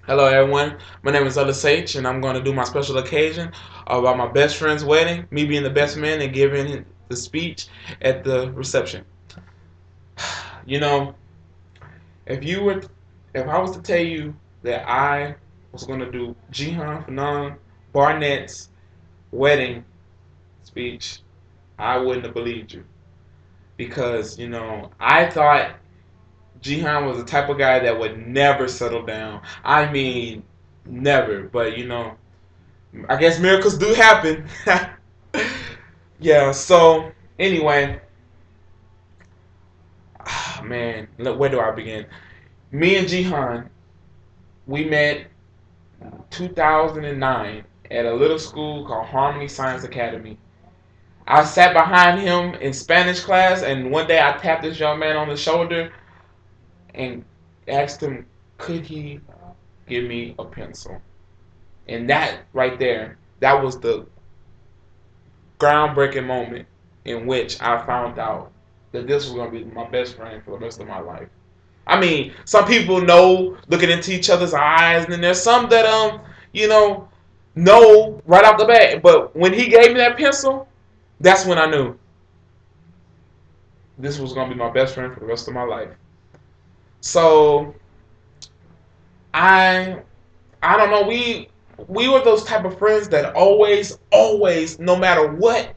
Hello, everyone. My name is Ellis, and I'm going to do my special occasion about my best friend's wedding, me being the best man and giving the speech at the reception. You know, if you were, if I was to tell you that I was going to do Jihan Fanon Barnett's wedding speech, I wouldn't have believed you because I thought Jihan was the type of guy that would never settle down. I mean, never. But I guess miracles do happen. Yeah, so anyway, man, look, where do I begin? Me and Jihan, we met 2009 at a little school called Harmony Science Academy. I sat behind him in Spanish class, and one day I tapped this young man on the shoulder and asked him, could he give me a pencil? And that right there, that was the groundbreaking moment in which I found out that this was going to be my best friend for the rest of my life. I mean, some people know looking into each other's eyes, and then there's some that know right off the bat. But when he gave me that pencil, that's when I knew this was going to be my best friend for the rest of my life. So I I don't know, we were those type of friends that always, no matter what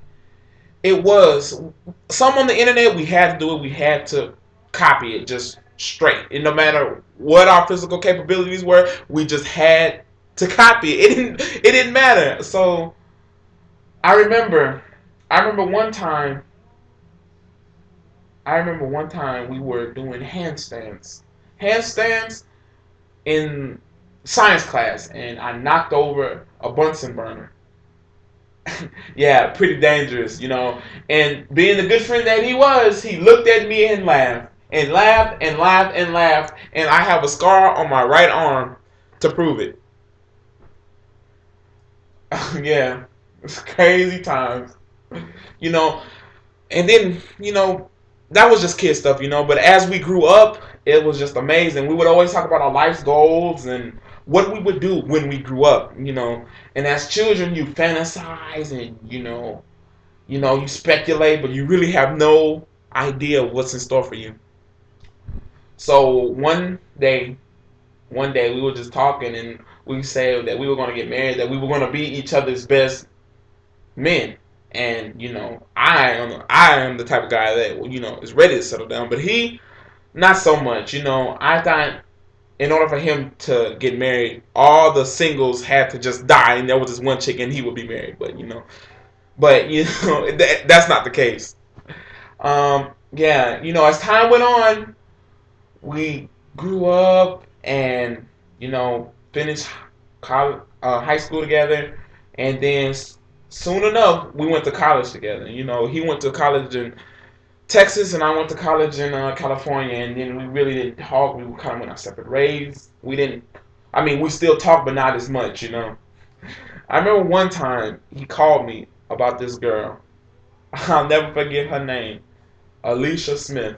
it was, some on the internet, we had to do it. We had to copy it just straight. And no matter what our physical capabilities were, we just had to copy it. It didn't matter. So I remember I remember one time I remember one time we were doing handstands. Handstands in science class, and I knocked over a Bunsen burner. Yeah, pretty dangerous. And being the good friend that he was, he looked at me and laughed, and laughed, and laughed, and laughed, and I have a scar on my right arm to prove it. Yeah, it's crazy times, you know. And then, that was just kid stuff. But as we grew up, it was just amazing. We would always talk about our life's goals and what we would do when we grew up. And as children, you fantasize and you speculate, but you really have no idea what's in store for you. So one day we were just talking, and we said that we were going to get married, that we were going to be each other's best men. And I am the type of guy that is ready to settle down, but he not so much. I thought in order for him to get married, all the singles had to just die, and there was this one chick, and he would be married. But that's not the case. Yeah, as time went on, we grew up and finished high school together, and then soon enough we went to college together. He went to college in Texas, and I went to college in California, and then we really didn't talk. We kind of went our separate ways. We didn't. I mean, we still talk, but not as much. I remember one time he called me about this girl. I'll never forget her name, Alicia Smith.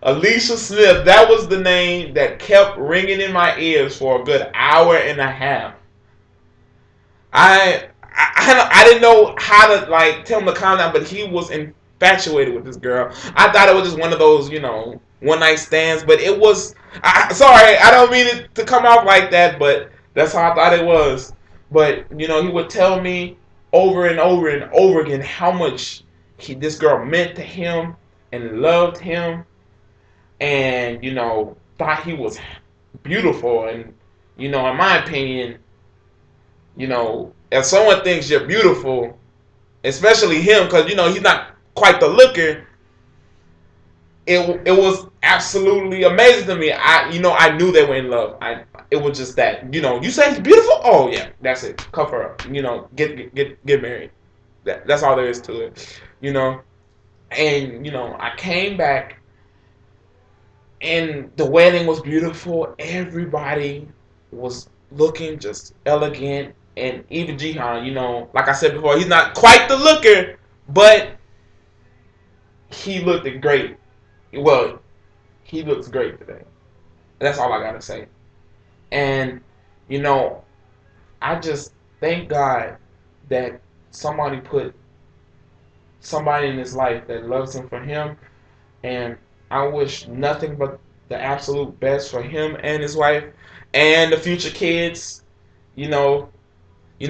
Alicia Smith, that was the name that kept ringing in my ears for a good hour and a half. I didn't know how to tell him to calm down, but he was infatuated with this girl. I thought it was just one of those one night stands, but it was. Sorry, I don't mean it to come off like that, but that's how I thought it was. But he would tell me over and over and over again how much this girl meant to him and loved him, and thought he was beautiful. And in my opinion, if someone thinks you're beautiful, especially him, because he's not quite the looker, it was absolutely amazing to me. I knew they were in love. It was just that you say he's beautiful. Oh yeah, that's it. Cover up. Get married. That's all there is to it. And I came back, and the wedding was beautiful. Everybody was looking just elegant, and even Jihan, like I said before, he's not quite the looker, but he looked great. Well, he looks great today. That's all I gotta say. And, you know, I just thank God that somebody put somebody in his life that loves him for him. And I wish nothing but the absolute best for him and his wife and the future kids. You know, I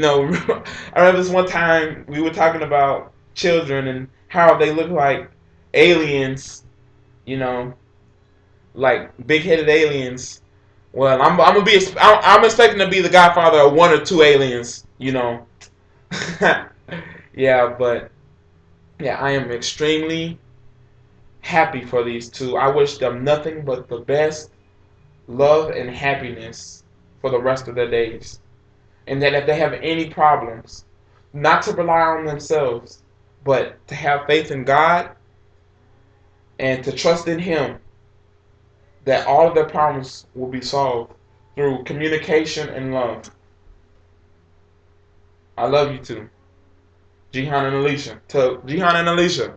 remember this one time we were talking about children and how they look like aliens. You know, like big-headed aliens. Well, I'm gonna be I'm expecting to be the godfather of one or two aliens. Yeah, but yeah, I am extremely happy for these two. I wish them nothing but the best love and happiness for the rest of their days. And that if they have any problems, not to rely on themselves, but to have faith in God and to trust in Him that all of their problems will be solved through communication and love. I love you too. Jihan and Alicia. To Jihan and Alicia.